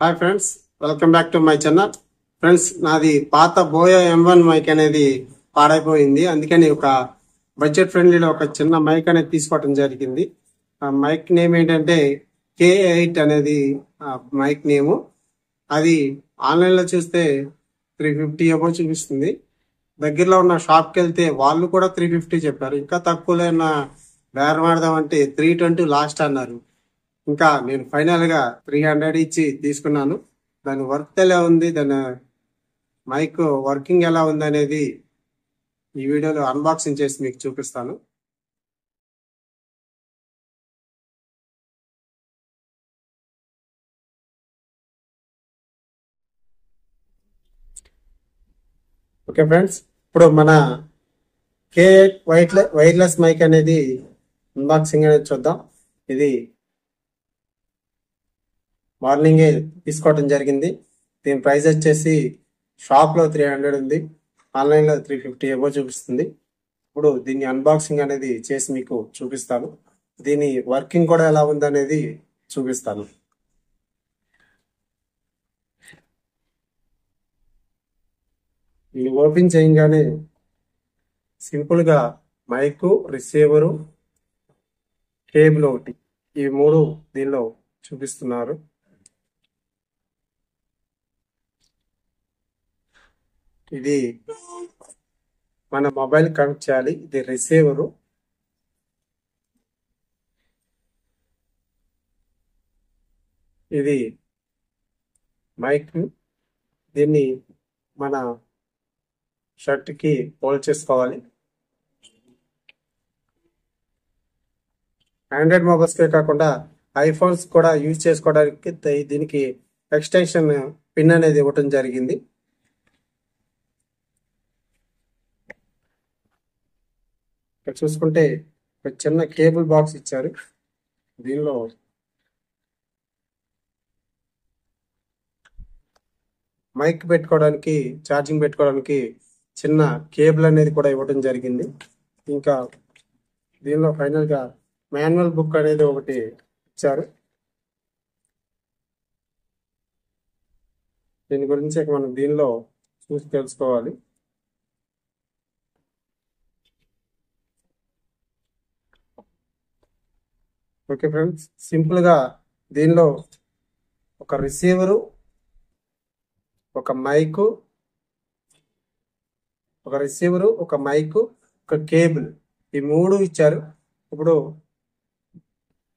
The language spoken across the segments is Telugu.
Hi friends, welcome back to my channel. Friends, నాది పాత బోయో M1 మైక్ అనేది పాడైపోయింది. అందుకని ఒక బడ్జెట్ ఫ్రెండ్లీలో ఒక చిన్న మైక్ అనేది తీసుకోవడం జరిగింది. ఆ మైక్ నేమ్ ఏంటంటే K8 అనేది మైక్ నేము. అది ఆన్లైన్లో చూస్తే 350 అబౌ చూపిస్తుంది. దగ్గరలో ఉన్న షాప్కి వెళ్తే వాళ్ళు కూడా 350 చెప్పారు. ఇంకా తక్కువలో బేరం ఆడదామంటే 320 లాస్ట్ అన్నారు. ఇంకా నేను ఫైనల్ గా 300 ఇచ్చి తీసుకున్నాను. దాని వర్క్ ఎలా ఉంది, దాని మైక్ వర్కింగ్ ఎలా ఉంది అనేది ఈ వీడియోలో అన్బాక్సింగ్ చేసి మీకు చూపిస్తాను. ఓకే ఫ్రెండ్స్, ఇప్పుడు మన K8 వైర్లెస్ మైక్ అనేది అన్బాక్సింగ్ అనేది చూద్దాం. ఇది మార్నింగే తీసుకోవడం జరిగింది. దీని ప్రైస్ వచ్చేసి షాప్లో 300 ఉంది, ఆన్లైన్లో 350 అబౌ చూపిస్తుంది. ఇప్పుడు దీన్ని అన్బాక్సింగ్ అనేది చేసి మీకు చూపిస్తాను. దీని వర్కింగ్ కూడా ఎలా ఉంది అనేది చూపిస్తాను. ఇది ఓపెన్ చేయగానే సింపుల్గా మైకు, రిసీవరు, కేబుల్ ఒకటి, ఈ మూడు దీనిలో చూపిస్తున్నారు. ఇది మన మొబైల్ కనెక్ట్ చేయాలి. ఇది రిసీవరు, ఇది మైక్. దీన్ని మన షర్ట్ కి హోల్డ్ చేసుకోవాలి. ఆండ్రాయిడ్ మొబైల్స్ కే కాకుండా ఐఫోన్స్ కూడా యూజ్ చేసుకోవడానికి దీనికి ఎక్స్టెన్షన్ పిన్ అనేది ఇవ్వటం జరిగింది. ఇక్కడ చూసుకుంటే ఒక చిన్న కేబుల్ బాక్స్ ఇచ్చారు. దీనిలో మైక్ పెట్టుకోవడానికి, ఛార్జింగ్ పెట్టుకోవడానికి చిన్న కేబుల్ అనేది కూడా ఇవ్వడం జరిగింది. ఇంకా దీనిలో ఫైనల్ గా మాన్యువల్ బుక్ అనేది ఒకటి ఇచ్చారు. దీని గురించి మనం దీనిలో చూసి తెలుసుకోవాలి. ఓకే ఫ్రెండ్స్, సింపుల్ గా దీనిలో ఒక రిసీవరు, ఒక మైకు, ఒక కేబుల్, ఈ మూడు ఇచ్చారు. ఇప్పుడు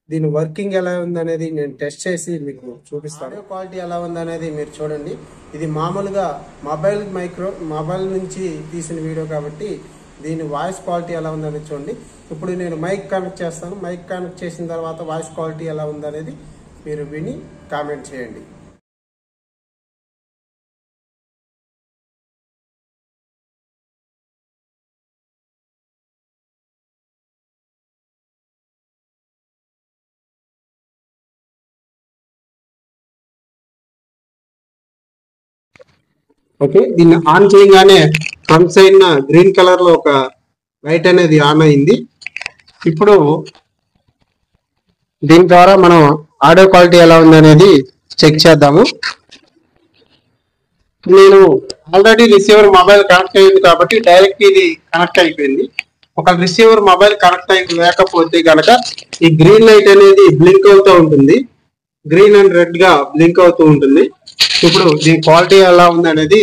దీని వర్కింగ్ ఎలా ఉందనేది నేను టెస్ట్ చేసి మీకు చూపిస్తాను. క్వాలిటీ ఎలా ఉందనేది మీరు చూడండి. ఇది మామూలుగా మొబైల్ నుంచి తీసిన వీడియో కాబట్టి దీని వాయిస్ క్వాలిటీ ఎలా ఉందనేది చూడండి. ఇప్పుడు నేను మైక్ కనెక్ట్ చేస్తాను. మైక్ కనెక్ట్ చేసిన తర్వాత వాయిస్ క్వాలిటీ ఎలా ఉందనేది మీరు విని కామెంట్ చేయండి. ఓకే, దీన్ని ఆన్ చేయగానే ఫ్రంట్ సైడ్ గ్రీన్ కలర్ లో ఒక లైట్ అనేది ఆన్ అయింది. ఇప్పుడు దీని ద్వారా మనం ఆడియో క్వాలిటీ ఎలా ఉంది అనేది చెక్ చేద్దాము. నేను ఆల్రెడీ రిసీవర్ మొబైల్ కనెక్ట్ అయింది కాబట్టి డైరెక్ట్ ఇది కనెక్ట్ అయిపోయింది. ఒక రిసీవర్ మొబైల్ కనెక్ట్ అయి లేకపోతే కనుక ఈ గ్రీన్ లైట్ అనేది బ్లింక్ అవుతూ ఉంటుంది. గ్రీన్ అండ్ రెడ్ గా బ్లింక్ అవుతూ ఉంటుంది. ఇప్పుడు దీని క్వాలిటీ ఎలా ఉంది అనేది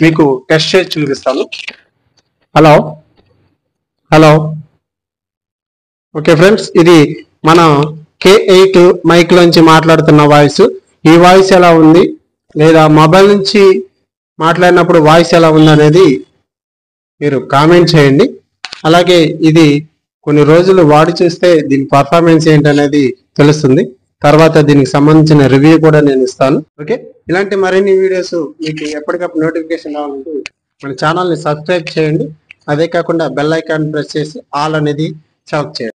మీకు టెస్ట్ చేసి చూపిస్తాను. హలో హలో ఓకే ఫ్రెండ్స్, ఇది మన K8 మైక్ లోంచి మాట్లాడుతున్న వాయిస్. ఈ వాయిస్ ఎలా ఉంది, లేదా మొబైల్ నుంచి మాట్లాడినప్పుడు వాయిస్ ఎలా ఉంది అనేది మీరు కామెంట్ చేయండి. అలాగే ఇది కొన్ని రోజులు వాడి చూస్తే దీని పర్ఫార్మెన్స్ ఏంటనేది తెలుస్తుంది. తర్వాత దీనికి సంబంధించిన రివ్యూ కూడా నేను ఇస్తాను. ఓకే, ఇలాంటి మరిన్ని వీడియోస్ మీకు ఎప్పటికప్పుడు నోటిఫికేషన్ రావాలంటే మన ఛానల్ని సబ్స్క్రైబ్ చేయండి. అదే కాకుండా బెల్ ఐకాన్ ప్రెస్ చేసి ఆల్ అనేది సెలెక్ట్ చేయండి.